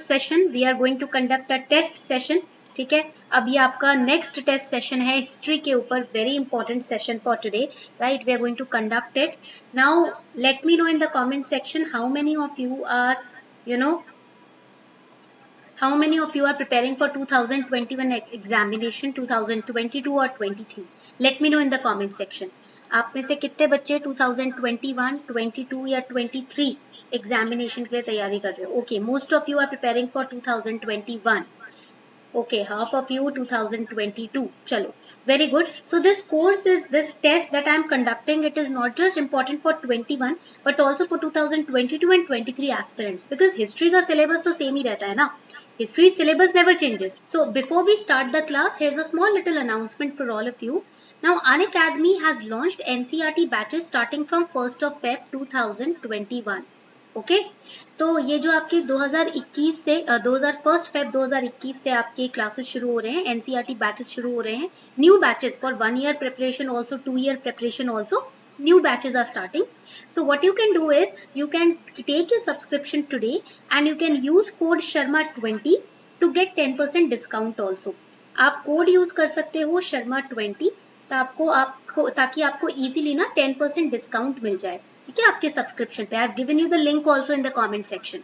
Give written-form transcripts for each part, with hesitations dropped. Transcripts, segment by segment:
session we are going to conduct a test session. ठीक है, अब ये आपका नेक्स्ट टेस्ट सेशन है हिस्ट्री के ऊपर, very important session for today, right? We are going to conduct it now. Let me know in the comment section how many of you are, how many of you are preparing for 2021 examination, 2022 or 23? Let me know in the comment section. आप में से कितने बच्चे 2021, 22 या 23 examination के लिए तैयारी कर रहे हो? Okay, most of you are preparing for 2021. Okay, half of you 2022. Chalo, very good. So this course is, this test that I am conducting, it is not just important for 21 but also for 2022 and 23 aspirants, because history का syllabus तो same ही रहता है ना. History syllabus never changes. So before we start the class, here's a small little announcement for all of you. Now Unacademy has launched NCERT batches starting from 1st of Feb 2021. Okay तो ये जो आपके 2021 से 1 Feb 2021 से आपके classes शुरू हो रहे हैं, एनसीईआरटी बैचेस शुरू हो रहे हैं. New batches for 1 year preparation also, 2 year preparation also, new batches are starting. So what you can do is you can take your subscription today and you can use code शर्मा20 to get 10% discount also. आप code use कर सकते हो शर्मा20 ताकि आपको easily ना 10% discount मिल जाए, ठीक है, आपके सब्सक्रिप्शन पे. I have given you the link also in the comment section.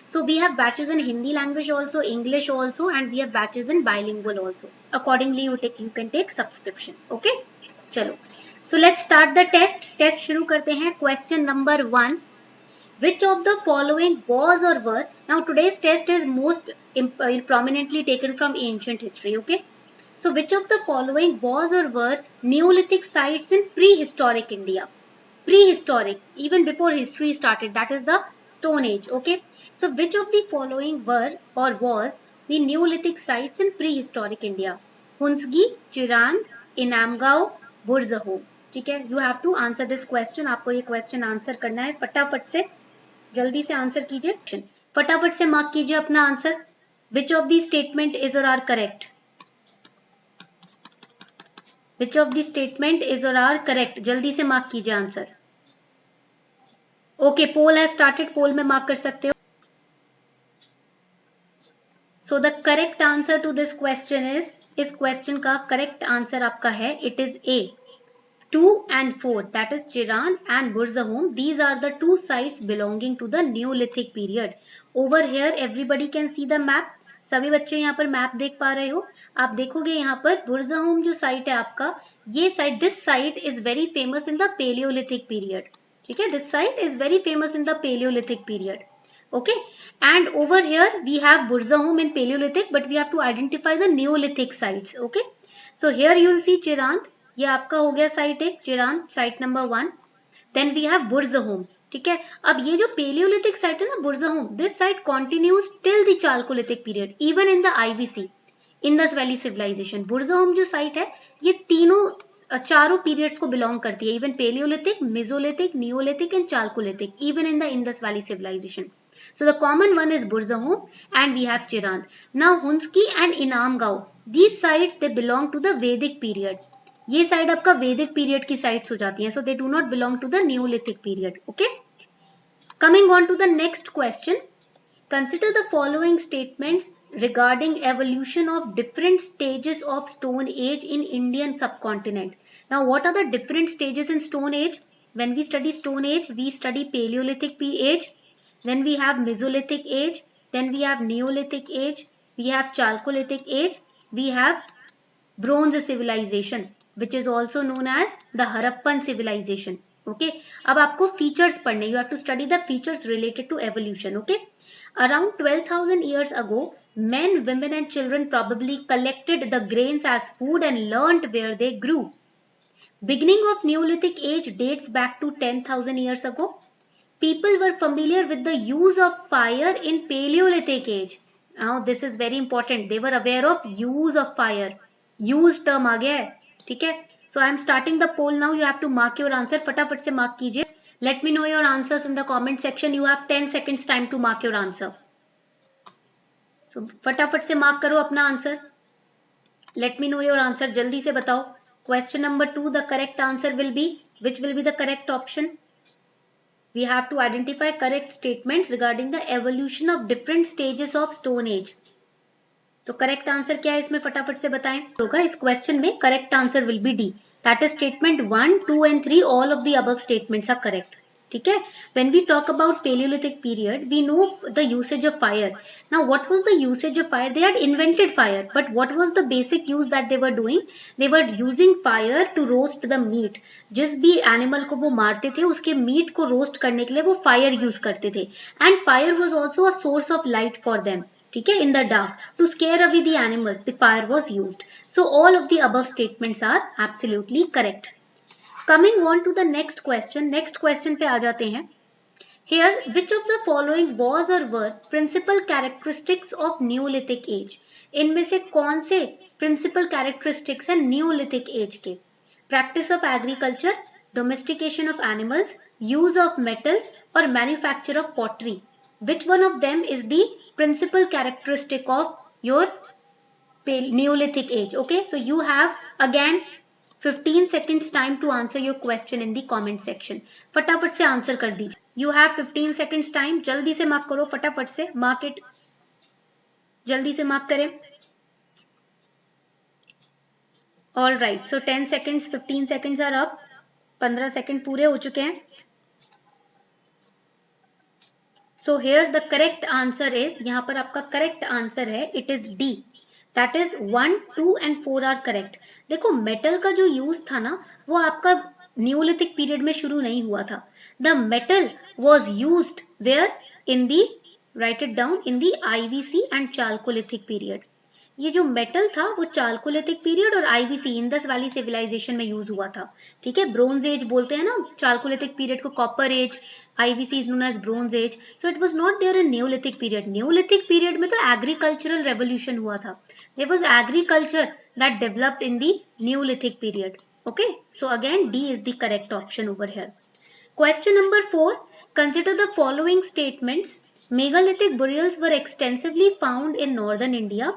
So we have batches in Hindi language also, English also, and we have batches in bilingual also. Accordingly you can take subscription. Okay, चलो, so let's start the test. Test शुरू करते हैं. Question number 1, which of the following was or were, now today's test is most prominently taken from ancient history. Okay, so which of the following was or were Neolithic sites in prehistoric India? Prehistoric, even before history started, that is the Stone Age. Okay, so which of the following were or was the Neolithic sites in prehistoric India? Hunsgi, Chirand, Inamgao, Burzahom. ठीक है, you have to answer this question. आपको ये question answer करना है. फटाफट से, जल्दी से आंसर कीजिए, फटाफट से मार्क कीजिए अपना answer. Which of these statement is or are correct? Which of the statement is or are correct? जल्दी से मार्क कीजिए answer. Okay, poll has started. Poll में मार्क कर सकते हो. So the correct answer to this question is, इस क्वेश्चन का करेक्ट आंसर आपका है, it is A. 2 and 4, that is Chiran and Burzahom. These are the two sites belonging to the Neolithic period. Over here everybody can see the map. सभी बच्चे यहाँ पर map देख पा रहे हो. आप देखोगे यहाँ पर बुर्ज़होम जो साइट है आपका, ये site, this site is very famous in the palaeolithic period. ठीक है, this site is very famous in the palaeolithic period. Okay, and over here we have Burzahom in palaeolithic, but we have to identify the neolithic sites. Okay, so here you will see Chirand, ये आपका हो गया site एक, Chirand site number 1. Then we have Burzahom. ठीक है, अब ये जो पेलियोलिथिक साइट है ना Burzahom, this site continues till the chalcolithic period, even in the IVC, Indus valley civilisation. Burzahom जो साइट है ये चारों पीरियड्स को बिलोंग करती है, even palaeolithic, mesolithic, neolithic and chalcolithic, even in the Indus valley civilisation. So the common one is Burzahom and we have Chirand. Now Hunski and Inamgao, these sites they belong to the Vedic period. ये side आपका वैदिक period की sites हो जाती हैं, so they do not belong to the Neolithic period. Okay, coming on to the next question. Consider the following statements regarding evolution of different stages of Stone Age in Indian subcontinent. Now what are the different stages in Stone Age? When we study Stone Age, we study Paleolithic age, then we have Mesolithic age, then we have Neolithic age, we have Chalcolithic age, we have Bronze civilization, which is also known as the Harappan civilization. Okay, अब आपको features पढ़ने, you have to study the features related to evolution. Okay, around 12,000 years ago, men, women and children probably collected the grains as food and learnt where they grew. Beginning of Neolithic age dates back to 10,000 years ago. People were familiar with the use of fire in Paleolithic age. Now this is very important. They were aware of use of fire. Use term आ गया है, ठीक है. So I am starting the poll now. You have to mark your answer. फटाफट से mark कीजिए. Let me know your answers in the comment section. You have 10 seconds time to mark your answer. So फटाफट से mark करो अपना answer. Let me know your answer. जल्दी से बताओ. Question number 2, the correct answer will be, which will be the correct option? We have to identify correct statements regarding the evolution of different stages of Stone Age. तो correct answer क्या है इसमें फटाफट से बताएं. होगा इस क्वेश्चन में correct answer will be D. That is statement 1, 2 and 3. All of the above statements are correct. ठीक है. When we talk about Paleolithic period, we know the usage of fire. Now, what was the usage of fire? They had invented fire, but what was the basic use that they were doing? They were using fire to roast the meat. जिस भी animal को वो मारते थे उसके meet को roast करने के लिए वो फायर यूज करते थे. And fire was also a source of light for them. ठीक है. In the dark to scare away the animals the fire was used. So all of the above statements are absolutely correct. Coming on to the next question. Next question पे आ जाते हैं. Here, which of the following was or were principal characteristics of Neolithic age? इनमें से कौन से principal characteristics हैं Neolithic age के? Practice of agriculture, domestication of animals, use of metal और manufacture of pottery. Which one of them is the principal characteristic of your Neolithic age? Okay, so you have again 15 seconds time to answer your question in the comment section. फटाफट से answer कर दीजिए. You have 15 seconds time. जल्दी से mark करो फटाफट से. Mark it. जल्दी से मार्क करें. All right. So 10 seconds, 15 seconds are up. 15 second पूरे हो चुके हैं. So here the correct answer is, यहाँ पर आपका correct answer है, it is D. That is 1, 2 and 4 are correct. देखो मेटल का जो यूज था ना वो आपका न्यूलिथिक पीरियड में शुरू नहीं हुआ था. The metal was used where in the, write it down, in the IVC and chalcolithic period. ये जो मेटल था वो चाल्कोलिथिक पीरियड और आईवीसी इंडस वैली सिविलाइजेशन में यूज हुआ था. ठीक है. ब्रोंज एज बोलते हैं ना चाल्कोलिथिक पीरियड को, copper age, IVC is known as Bronze Age. So it was not there in Neolithic period. Neolithic period में तो agricultural revolution हुआ था. There was agriculture that developed in the Neolithic period. Okay. So again D is the correct option over here. Question number 4. Consider the following statements. Megalithic burials were extensively found in northern India.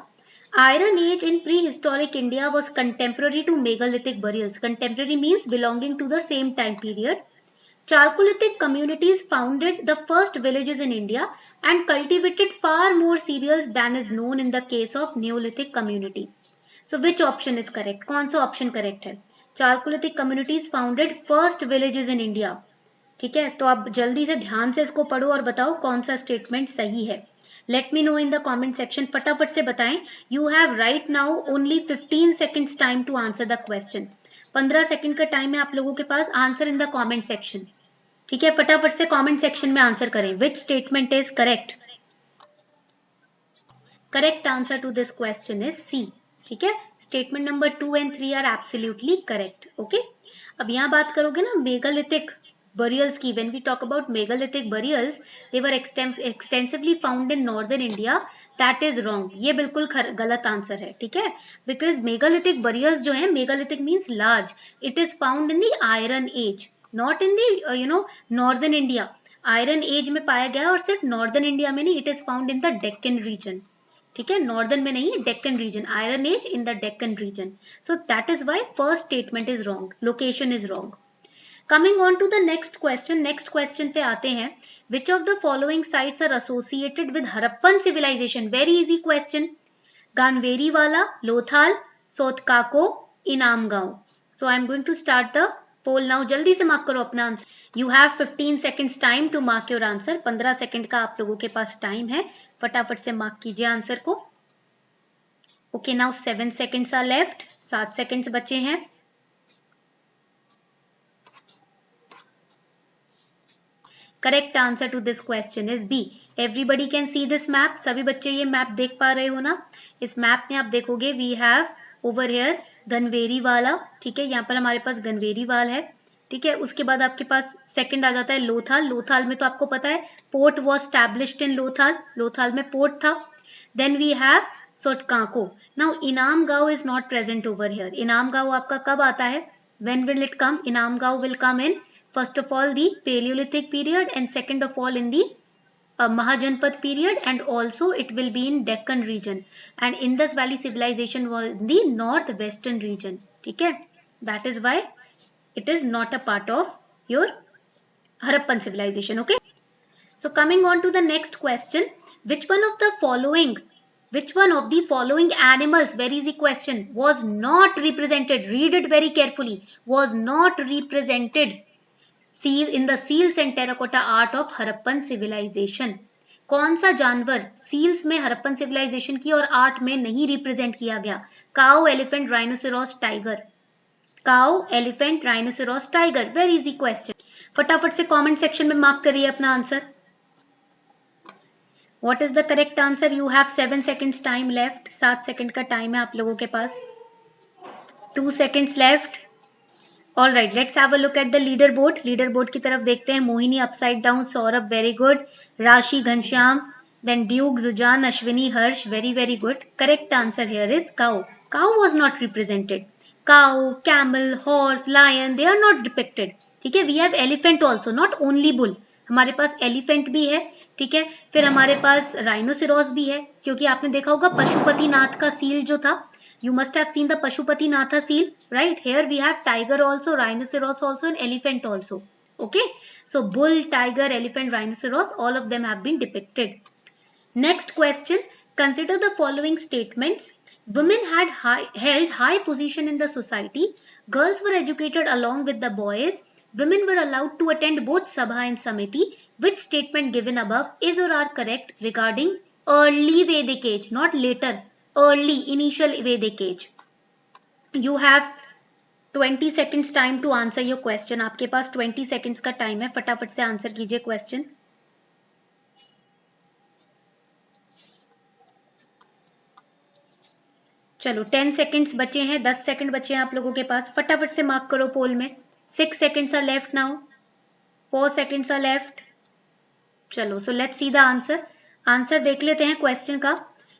Iron Age in prehistoric India was contemporary to megalithic burials. Contemporary means belonging to the same time period. Chalcolithic communities founded the first villages in India and cultivated far more cereals than is known in the case of Neolithic community. So which option is correct? कौन सा option correct है? Chalcolithic communities founded first villages in India. ठीक है. तो आप जल्दी से ध्यान से इसको पढ़ो और बताओ कौन सा स्टेटमेंट सही है. Let me know in the comment section. फटाफट से बताएं. You have right now only 15 seconds time to answer the question. 15 second का टाइम है आप लोगों के पास. Answer in the comment section. ठीक है. फटाफट से कमेंट सेक्शन में आंसर करें. Which statement is correct? Correct answer to this question is C. ठीक है. Statement number 2 and 3 are absolutely correct. Okay. अब यहाँ बात करोगे ना मेगालिथिक burials की. When we talk about megalithic burials, they were extensively found in northern India. That is wrong. ये बिल्कुल गलत आंसर है. ठीक है. Because megalithic burials जो है, megalithic means large. It is found in the Iron Age, not in the northern India. Iron Age में पाया गया और सिर्फ northern India में नहीं. It is found in the Deccan region. ठीक है. नॉर्दर्न में नहीं, Deccan region. Iron age in the Deccan region. So that is why first statement is wrong. Location is wrong. Coming on to the next question. Next question पे आते हैं. Which of the following sites are associated with Harappan civilization? Very easy question. Ganveriwala, Lothal, Sotkako, Inamgaon. So I am going to start the poll now. जल्दी से mark करो अपना answer. You have 15 seconds time to mark your answer. 15 second का आप लोगों के पास time है. फटाफट से मार्क कीजिए आंसर को. Okay, now 7 seconds are left. 7 seconds बचे हैं. Correct answer to this question is B. Everybody can see this map. सभी बच्चे ये मैप देख पा रहे हो ना. इस मैप में आप देखोगे we have over here गनवेरी वाला. ठीक है. यहाँ पर हमारे पास गनवेरी वाल है. ठीक है. उसके बाद आपके पास सेकंड आ जाता है लोथाल. लोथाल में तो आपको पता है port was established in Lothal. Lothal में पोर्ट था. Then we have Sotkakoh. Now Inamgaon is not present over here. Inamgaon आपका कब आता है? When will it come? Inamgaon will come in first of all the Paleolithic period and second of all in the Mahajanpad period, and also it will be in Deccan region, and Indus Valley civilization was in the northwestern region. ठीक है. That is why it is not a part of your Harappan civilization. Okay. So coming on to the next question, which one of the following animals, very easy question, was not represented? Read it very carefully. Was not represented in the seals and terracotta art of Harappan civilization. कौन सा जानवर seals में Harappan civilisation की और art में नहीं represent किया गया? Cow, elephant, rhinoceros, tiger. Cow, elephant, rhinoceros, tiger. Very easy question. फटाफट से कमेंट सेक्शन में मार्क करिए अपना answer. What is the correct answer? You have 7 seconds time left. 7 second का टाइम है आप लोगों के पास. 2 seconds left. All right, let's have a look at the leaderboard. Leaderboard की तरफ देखते हैं. Mohini upside down, Saurabh very good, राशि, Ghanshyam, then Duke, Zujan, Ashwini, Harsh, very very good. Correct answer here is cow. Cow was not represented. Cow, camel, horse, lion, they are not depicted. ठीक है. We have elephant also, not only bull. हमारे पास elephant भी है. ठीक है. फिर हमारे पास rhinoceros भी है, क्योंकि आपने देखा होगा पशुपतिनाथ का सील जो था. You must have seen the Pashupatinath seal, right? Here we have tiger also, rhinoceros also, and elephant also. Okay, so bull, tiger, elephant, rhinoceros, all of them have been depicted. Next question. Consider the following statements. Women had held high position in the society. Girls were educated along with the boys. Women were allowed to attend both Sabha and Samiti. Which statement given above is or are correct regarding early Vedic age, not later? Early, initial Vedic age. You have 20 seconds time to answer your question. आपके पास 20 seconds का time है. फटाफट से answer कीजिए question. चलो 10 seconds बचे हैं. 10 second बचे हैं आप लोगों के पास. फटाफट से मार्क करो पोल में. 6 seconds are left now. 4 seconds are left. चलो, so let's see the answer. Answer देख लेते हैं क्वेश्चन का.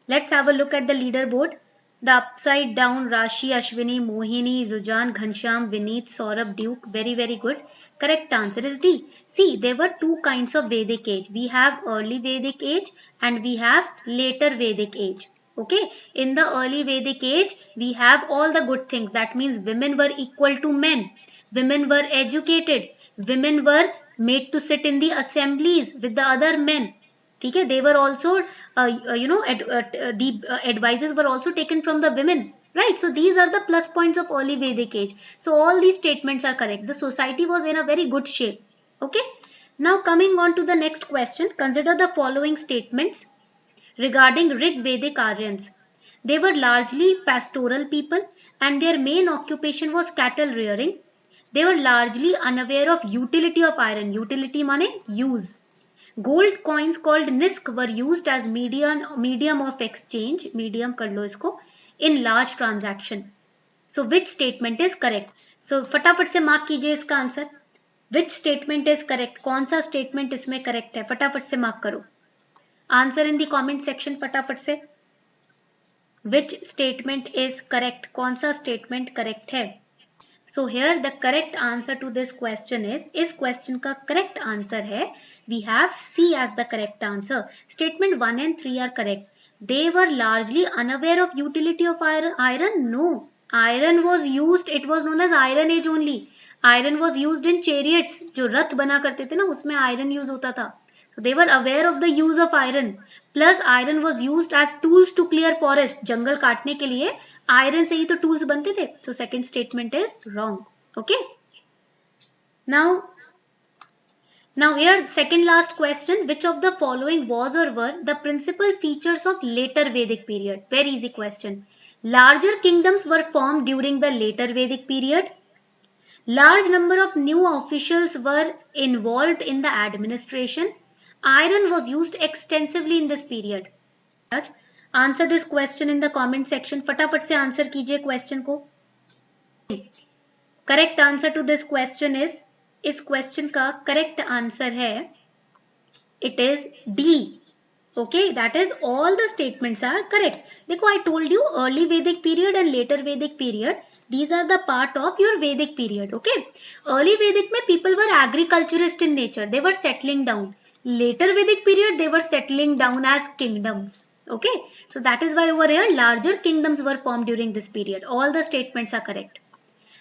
Let's have a look at the leaderboard. The upside down, Rashi, Ashwini, Mohini, Zujan, Ghanshyam, Vineet, Saurabh, Duke. Very, very good. Correct answer is D. See, there were two kinds of Vedic age. We have early Vedic age and we have later Vedic age. Okay. In the early Vedic age, we have all the good things. That means women were equal to men. Women were educated. Women were made to sit in the assemblies with the other men. ठीक है. They were also, the advices were also taken from the women, right? So these are the plus points of early Vedic age. So all these statements are correct. The society was in a very good shape. Okay. Now coming on to the next question. Consider the following statements regarding Rig Vedic Aryans. They were largely pastoral people and their main occupation was cattle rearing. They were largely unaware of utility of iron. Utility माने use. Gold coins called nisk were used as medium of exchange, medium कर लो इसको, in large transaction. So which statement is correct? So फटाफट से mark कीजिए इसका answer. Which statement is correct? कौन सा statement इसमें correct है? फटाफट से मार्क करो. Answer in the comment section फटाफट से. Which statement is correct? कौन सा statement correct है? So here the correct answer to this question is, इस question का correct answer है, we have C as the correct answer. Statement 1 and 3 are correct. They were largely unaware of utility of iron. No, iron was used. It was known as Iron Age only. Iron was used in chariots. जो रथ बना करते थे ना, उसमें iron use होता था. So they were aware of the use of iron. Plus iron was used as tools to clear forest. जंगल काटने के लिए iron से ही तो tools बनते थे. So second statement is wrong. Okay. Now here second last question. Which of the following was or were the principal features of later Vedic period? Very easy question. Larger kingdoms were formed during the later Vedic period. Large number of new officials were involved in the administration. Iron was used extensively in this period. Answer this question in the comment section. फटाफट से answer कीजिए question को. Correct answer to this question is, इस क्वेश्चन का correct answer है, it is D. Okay, that is all the statements are correct. देखो, I told you early Vedic period and later Vedic period, these are the part of your Vedic period. Okay, early Vedic में people were agriculturist in nature. They were settling down. Later Vedic period, they were settling down as kingdoms. Okay, so that is why over here larger kingdoms were formed during this period. All the statements are correct.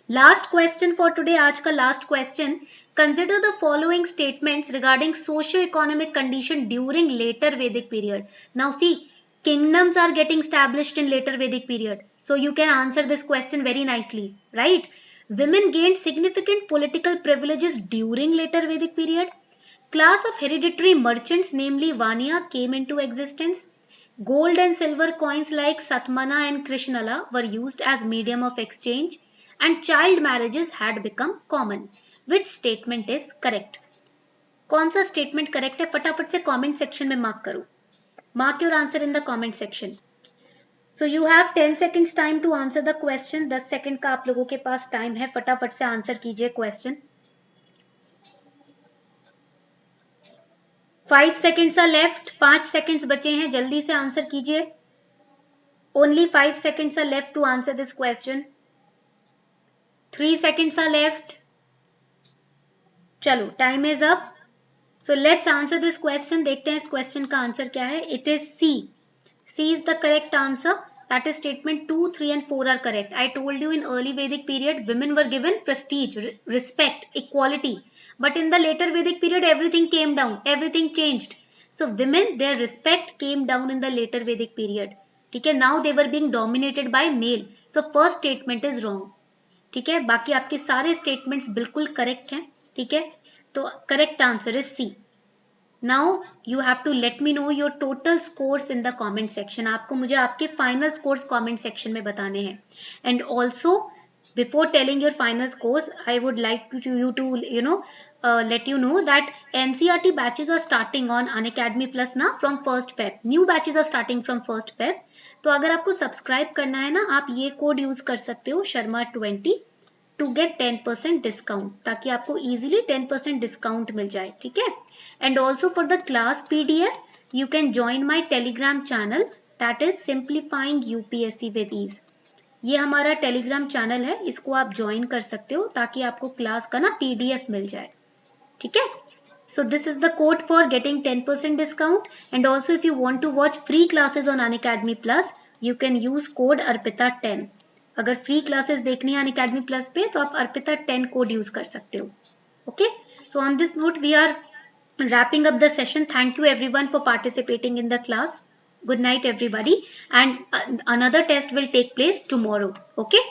Last question for today, आज का last question. Consider the following statements regarding socio-economic condition during later Vedic period. Now see, kingdoms are getting established in later Vedic period. So you can answer this question very nicely, right? Women gained significant political privileges during later Vedic period. Class of hereditary merchants, namely Vanya, came into existence. Gold and silver coins like Satmana and Krishnala were used as medium of exchange, and child marriages had become common. Which statement is correct? कौन सा statement correct है? फटाफट से comment section में mark करो. Mark your answer in the comment section. So you have 10 seconds time to answer the question. 10 second का आप लोगों के पास टाइम है, फटाफट से आंसर कीजिए question. 5 seconds are left. 5 seconds बचे हैं, जल्दी से आंसर कीजिए. Only 5 seconds are left to answer this question. 3 seconds are left. चलो, time is up. So let's answer this question. देखते हैं इस question का आंसर क्या है. It is C. C is the correct answer. That is statement 2, 3 and 4 are correct. I told you in early Vedic period, women were given prestige, respect, equality. But in the later Vedic period, everything came down. Everything changed. So women, their respect came down in the later Vedic period. ठीक है, now they were being dominated by male. So first statement is wrong. ठीक है, बाकी आपके सारे statements बिल्कुल correct हैं. ठीक है, तो correct answer is C. Now you have to let me know your total scores in the comment section. आपको मुझे आपके फाइनल स्कोर्स कमेंट सेक्शन में बताने हैं. And also before telling your final scores, I would like you to let you know that NCERT batches are starting on Unacademy Plus ना from 1st Feb. New batches are starting from 1st Feb. तो अगर आपको subscribe करना है ना, आप ये code use कर सकते हो Sharma20 to get 10% डिस्काउंट, ताकि आपको इजीली 10% डिस्काउंट मिल जाए. ठीक है, and also for the class PDF you can join my Telegram channel, that is Simplifying UPSC with Ease. ये हमारा टेलीग्राम चैनल है, इसको आप ज्वाइन कर सकते हो ताकि आपको क्लास का ना PDF मिल जाए. ठीक है, so this is the code for getting 10% discount. And also if you want to watch free classes on Unacademy Plus, you can use code Arpita10. अगर फ्री क्लासेस देखनी है Unacademy Plus पे तो आप Arpita10 कोड यूज कर सकते हो. Okay, so on this note we are wrapping up the session. Thank you everyone for participating in the class. Good night everybody, and another test will take place tomorrow. Okay.